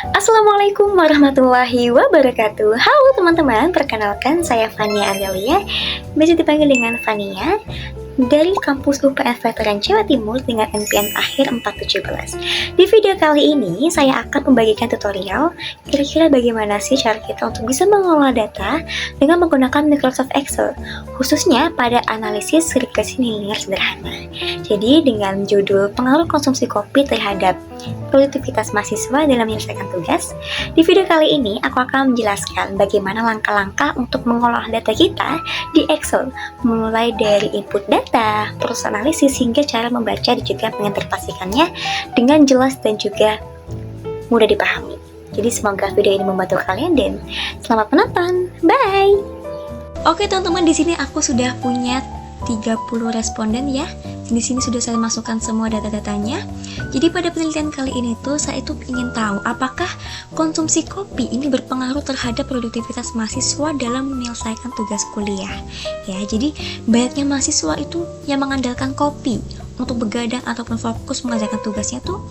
Assalamualaikum warahmatullahi wabarakatuh. Halo teman-teman, perkenalkan saya Fania Adelia, biasa dipanggil dengan Fania, dari kampus UPN Veteran Jawa Timur dengan NPM akhir 417. Di video kali ini saya akan membagikan tutorial kira-kira bagaimana sih cara kita untuk bisa mengelola data dengan menggunakan Microsoft Excel, khususnya pada analisis regresi nilai sederhana. Jadi dengan judul pengaruh konsumsi kopi terhadap produktivitas mahasiswa dalam menyelesaikan tugas, di video kali ini aku akan menjelaskan bagaimana langkah-langkah untuk mengolah data kita di Excel, mulai dari input data, proses analisis, hingga cara membaca dan juga menginterpretasikannya dengan jelas dan juga mudah dipahami. Jadi semoga video ini membantu kalian dan selamat menonton. Bye. Oke teman-teman, di sini aku sudah punya 30 responden ya. Di sini sudah saya masukkan semua data-datanya. Jadi pada penelitian kali ini tuh saya itu ingin tahu apakah konsumsi kopi ini berpengaruh terhadap produktivitas mahasiswa dalam menyelesaikan tugas kuliah. Ya, jadi banyaknya mahasiswa itu yang mengandalkan kopi untuk begadang ataupun fokus mengerjakan tugasnya tuh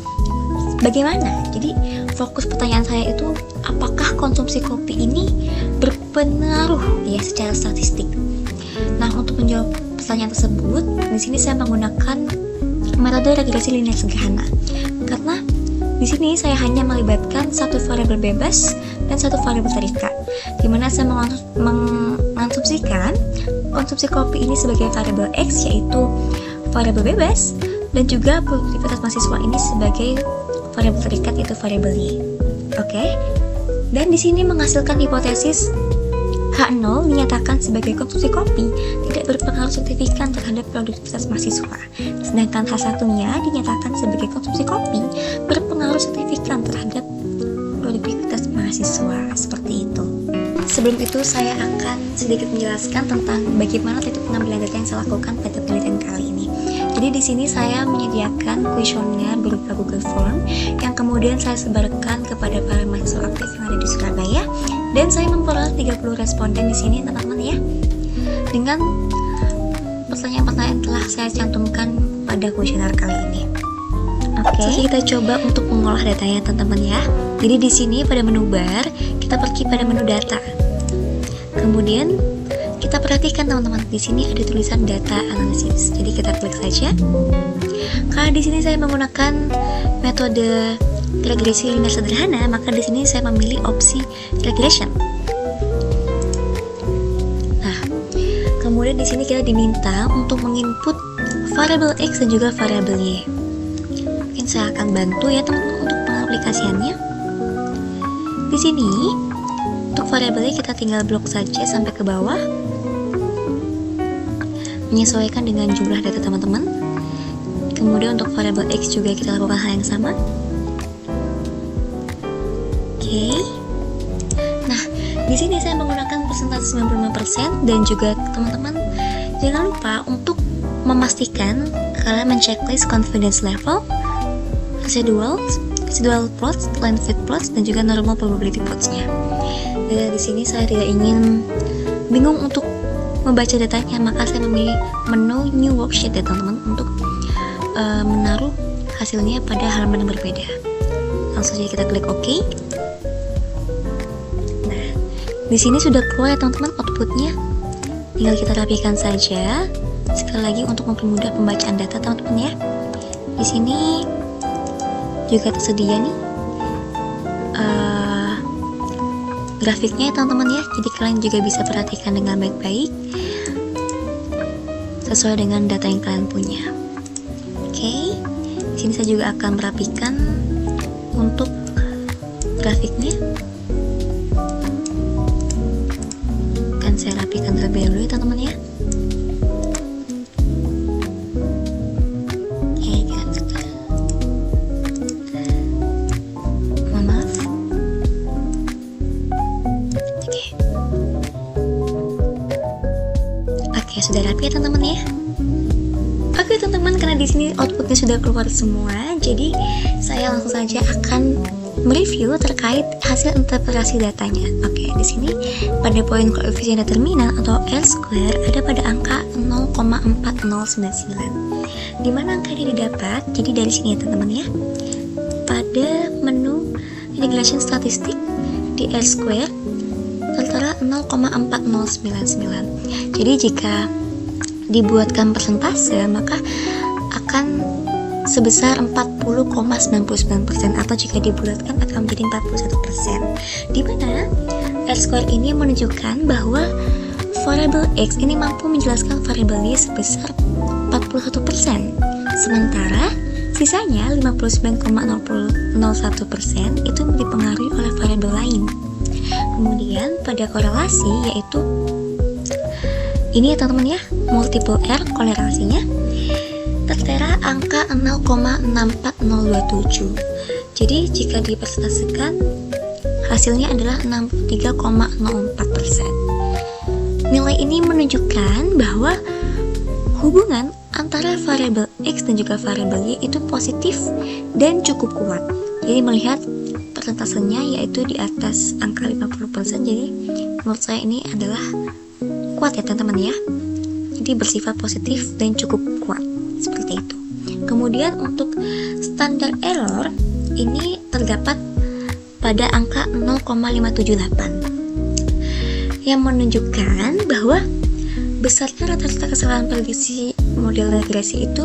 bagaimana? Jadi fokus pertanyaan saya itu apakah konsumsi kopi ini berpengaruh ya secara statistik. Nah, untuk menjawab pertanyaan tersebut, di sini saya menggunakan metode regresi linear sederhana. Karena di sini saya hanya melibatkan satu variabel bebas dan satu variabel terikat, di mana saya mengasumsikan konsumsi kopi ini sebagai variabel X, yaitu variabel bebas, dan juga produktivitas mahasiswa ini sebagai variabel terikat, yaitu variabel Y. Oke. Dan di sini menghasilkan hipotesis H0 dinyatakan sebagai konsumsi kopi tidak berpengaruh signifikan terhadap produktivitas mahasiswa, sedangkan H1-nya dinyatakan sebagai konsumsi kopi berpengaruh signifikan terhadap produktivitas mahasiswa. Seperti itu. Sebelum itu saya akan sedikit menjelaskan tentang bagaimana teknik pengambilan data yang saya lakukan pada penelitian kali ini. Jadi di sini saya menyediakan kuesioner berupa Google Form yang kemudian saya sebarkan kepada para mahasiswa aktif yang ada di Surabaya, dan saya memperoleh 30 responden di sini teman-teman ya, dengan pertanyaan-pertanyaan yang telah saya cantumkan pada kuesioner kali ini. Oke, kita coba untuk mengolah datanya teman-teman ya. Jadi di sini pada menu bar kita pergi pada menu data. Kemudian kita perhatikan teman-teman, di sini ada tulisan data analisis. Jadi kita klik saja. Karena di sini saya menggunakan metode regresi linear sederhana, maka di sini saya memilih opsi regression. Nah, kemudian di sini kita diminta untuk menginput variabel X dan juga variabel Y. Mungkin saya akan bantu ya teman-teman untuk pengaplikasiannya. Di sini untuk variabelnya kita tinggal blok saja sampai ke bawah, menyesuaikan dengan jumlah data teman-teman. Kemudian untuk variabel X juga kita lakukan hal yang sama. Oke. Nah, di sini saya menggunakan persentase 95% dan juga teman-teman jangan lupa untuk memastikan kalian menceklis confidence level, residual plots, line fit plots, dan juga normal probability plots-nya. Dan di sini saya tidak ingin bingung untuk membaca datanya, maka saya memilih menu new worksheet ya teman-teman untuk menaruh hasilnya pada halaman yang berbeda. Langsung saja kita klik OK. Nah, di sini sudah keluar ya teman-teman outputnya. Tinggal kita rapikan saja. Sekali lagi untuk mempermudah pembacaan data teman-teman ya. Di sini juga tersedia nih grafiknya ya teman-teman ya. Jadi kalian juga bisa perhatikan dengan baik-baik sesuai dengan data yang kalian punya. Oke, di sini saya juga akan merapikan untuk grafiknya. Akan saya rapikan terlebih dahulu ya teman-teman ya. Sudah rapi ya teman-teman ya. Oke teman-teman, karena di sini outputnya sudah keluar semua, jadi saya langsung saja akan mereview terkait hasil interpretasi datanya. Oke, di sini pada poin koefisien determinan atau R-square ada pada angka 0,4099. Di mana angka ini didapat? Jadi dari sini ya teman-teman ya. Pada menu regression statistik di R square tertera 0,4099. Jadi jika dibuatkan persentase maka akan sebesar 40,99%, atau jika dibulatkan akan menjadi 41%, di mana R square ini menunjukkan bahwa variabel X ini mampu menjelaskan variabel Y sebesar 41%, sementara sisanya 59,001% itu dipengaruhi oleh variabel lain. Kemudian pada korelasi, yaitu ini ya teman-teman ya, multiple R korelasinya tertera angka 0,64027. Jadi jika dipersentasekan hasilnya adalah 63,04%. Nilai ini menunjukkan bahwa hubungan antara variabel X dan juga variabel Y itu positif dan cukup kuat. Jadi melihat persentasenya yaitu di atas angka 50%, jadi menurut saya ini adalah kuat ya teman-teman ya. Jadi bersifat positif dan cukup kuat, seperti itu. Kemudian untuk standar error ini terdapat pada angka 0,578 yang menunjukkan bahwa besarnya rata-rata kesalahan prediksi model regresi itu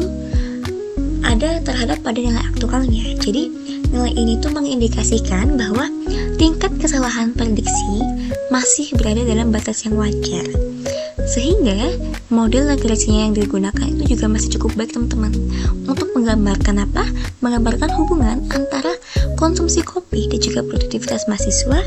ada terhadap pada nilai aktualnya. Jadi nilai ini tuh mengindikasikan bahwa tingkat kesalahan prediksi masih berada dalam batas yang wajar, sehingga model regresinya yang digunakan itu juga masih cukup baik teman-teman untuk menggambarkan apa? Menggambarkan hubungan antara konsumsi kopi dan juga produktivitas mahasiswa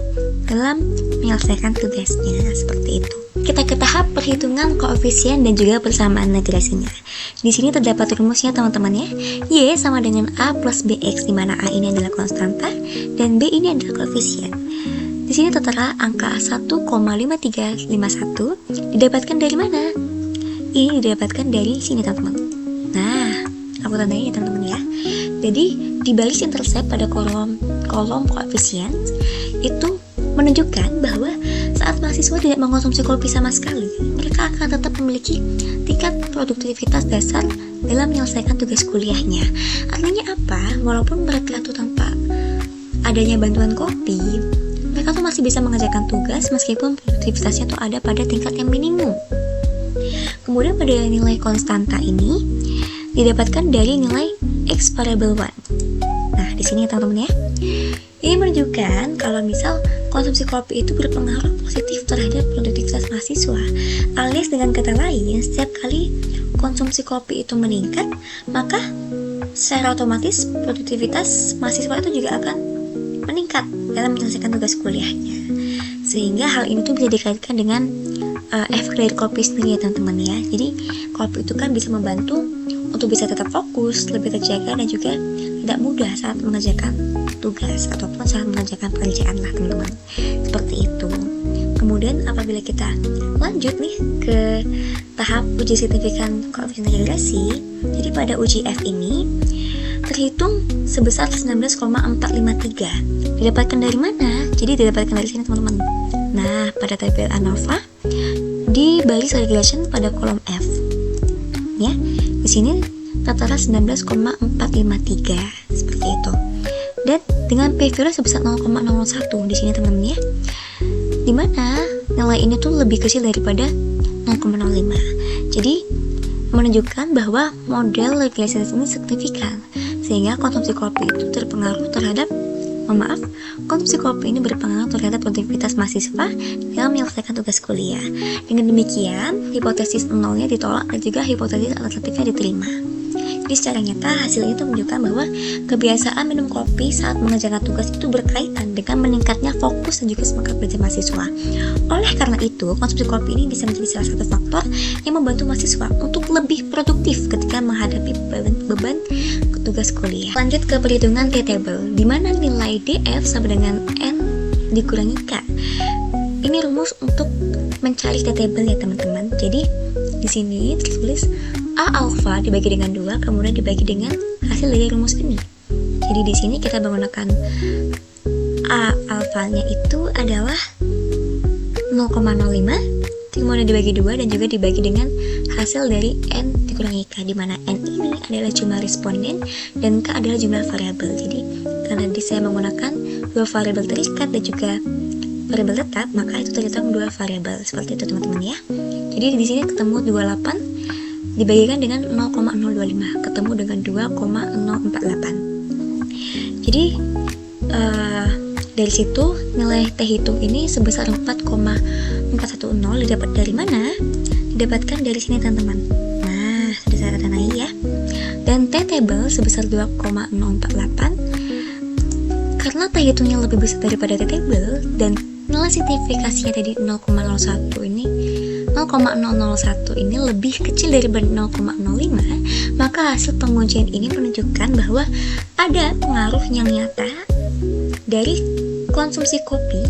dalam menyelesaikan tugasnya, seperti itu. Kita ke tahap perhitungan koefisien dan juga persamaan regresinya. Di sini terdapat rumusnya teman-teman ya. Y sama dengan A plus BX, di mana A ini adalah konstanta dan B ini adalah koefisien. Di sini tertera angka 1,5351 didapatkan dari mana? Ini didapatkan dari sini teman-teman. Nah, aku tandai ya teman-teman ya. Jadi di baris intercept pada kolom koefisien itu menunjukkan bahwa saat mahasiswa tidak mengkonsumsi kopi sama sekali, mereka akan tetap memiliki tingkat produktivitas dasar dalam menyelesaikan tugas kuliahnya. Artinya apa? Walaupun mereka itu tanpa adanya bantuan kopi, mereka tuh masih bisa mengerjakan tugas meskipun produktivitasnya tuh ada pada tingkat yang minimum. Kemudian pada nilai konstanta ini didapatkan dari nilai X variable 1. Nah, di sini teman-teman ya. Ini menunjukkan kalau misal konsumsi kopi itu berpengaruh positif terhadap produktivitas mahasiswa. Alias dengan kata lain, setiap kali konsumsi kopi itu meningkat, maka secara otomatis produktivitas mahasiswa itu juga akan meningkat dalam menyelesaikan tugas kuliahnya. Sehingga hal ini tuh bisa dikaitkan dengan efek dari kopi sendiri ya teman-teman ya. Jadi kopi itu kan bisa membantu untuk bisa tetap fokus, lebih terjaga, dan juga tidak mudah saat mengerjakan tugas ataupun saat mengerjakan pekerjaan lah teman-teman. Seperti itu. Kemudian apabila kita lanjut nih ke tahap uji signifikan koefisien regresi, jadi pada uji F ini terhitung sebesar 19,453. Didapatkan dari mana? Jadi didapatkan dari sini teman-teman. Nah, pada tabel ANOVA di baris regression pada kolom F. Ya, di sini tertera 19,453 seperti itu. Dan dengan p-value sebesar 0,01 di sini teman-teman ya. Dimana nilai ini tuh lebih kecil daripada 0,05. Jadi menunjukkan bahwa model regresi ini signifikan, sehingga konsumsi kopi itu terpengaruh terhadap konsumsi kopi ini berpengaruh terhadap produktivitas mahasiswa dalam menyelesaikan tugas kuliah. Dengan demikian, hipotesis nolnya ditolak dan juga hipotesis alternatifnya diterima. Jadi secara nyata hasil itu menunjukkan bahwa kebiasaan minum kopi saat mengerjakan tugas itu berkaitan dengan meningkatnya fokus dan juga semangat belajar mahasiswa. Oleh karena itu, konsumsi kopi ini bisa menjadi salah satu faktor yang membantu mahasiswa untuk lebih produktif ketika menghadapi beban tugas kuliah. Lanjut ke perhitungan T-table, di mana nilai DF sama dengan N dikurangi K. Ini rumus untuk mencari T-table ya teman-teman. Jadi di sini tertulis A alpha dibagi dengan 2, kemudian dibagi dengan hasil dari rumus ini. Jadi di sini kita menggunakan A alfanya itu adalah 0,05, kemudian dibagi 2 dan juga dibagi dengan hasil dari N dikurangi K, di mana N ini adalah jumlah responden dan K adalah jumlah variabel. Jadi karena saya menggunakan 2 2 variabel terikat dan juga variabel tetap, maka itu terhitung 2 variabel. Seperti itu teman-teman ya. Jadi di sini ketemu 28 dibagikan dengan 0,025, ketemu dengan 2,048. Jadi dari situ nilai T hitung ini sebesar 4,410 didapat dari mana? Didapatkan dari sini teman-teman. Nah, sudah saya tandai ya. Dan T table sebesar 2,048. Karena T hitungnya lebih besar daripada T table dan nilai signifikasinya tadi 0,01 ini 0,001 ini lebih kecil daripada 0,05, maka hasil pengujian ini menunjukkan bahwa ada pengaruh yang nyata dari konsumsi kopi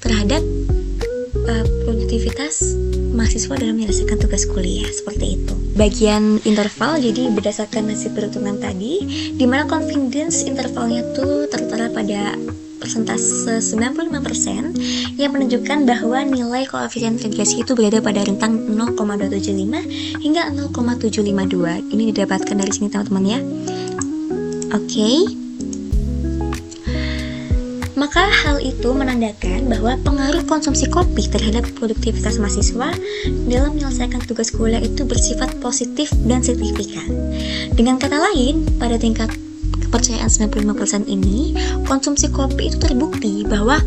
terhadap produktivitas mahasiswa dalam menyelesaikan tugas kuliah. Seperti itu. Bagian interval jadi berdasarkan hasil perhitungan tadi, di mana confidence intervalnya tuh tertera pada persentase 95% yang menunjukkan bahwa nilai koefisien regresi itu berada pada rentang 0,275 hingga 0,752. Ini didapatkan dari sini teman-teman ya. Oke. Maka hal itu menandakan bahwa pengaruh konsumsi kopi terhadap produktivitas mahasiswa dalam menyelesaikan tugas kuliah itu bersifat positif dan signifikan. Dengan kata lain, pada tingkat kepercayaan 95% ini, konsumsi kopi itu terbukti bahwa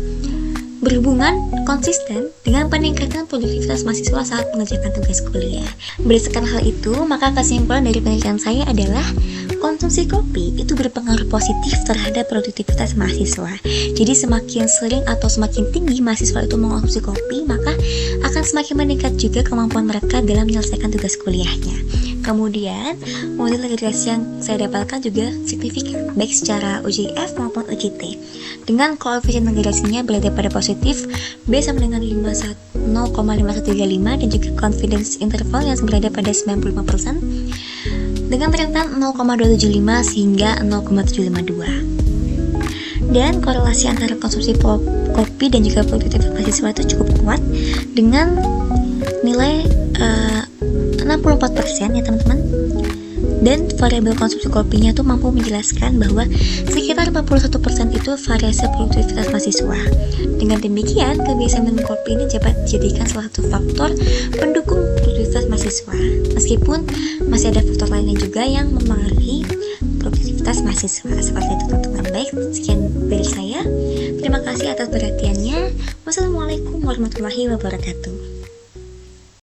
berhubungan konsisten dengan peningkatan produktivitas mahasiswa saat mengerjakan tugas kuliah. Berdasarkan hal itu, maka kesimpulan dari penelitian saya adalah konsumsi kopi itu berpengaruh positif terhadap produktivitas mahasiswa. Jadi semakin sering atau semakin tinggi mahasiswa itu mengonsumsi kopi, maka akan semakin meningkat juga kemampuan mereka dalam menyelesaikan tugas kuliahnya. Kemudian, model regresi yang saya dapatkan juga signifikan, baik secara UJF maupun UJT. Dengan koefisien regresinya berada pada positif, B sama dengan 0,5135 dan juga confidence interval yang berada pada 95%, dengan rentan 0,275 sehingga 0,752. Dan korelasi antara konsumsi kopi dan juga produktivitas mahasiswa itu cukup kuat dengan nilai 64% ya teman-teman. Dan variabel konsumsi kopinya tuh mampu menjelaskan bahwa sekitar 41% itu variasi produktivitas mahasiswa. Dengan demikian, kebiasaan minum kopi ini dapat dijadikan salah satu faktor pendukung produktivitas mahasiswa. Meskipun masih ada faktor lainnya juga yang mempengaruhi produktivitas mahasiswa. Seperti itu teman-teman. Baik, sekian dari saya. Terima kasih atas perhatiannya. Wassalamualaikum warahmatullahi wabarakatuh.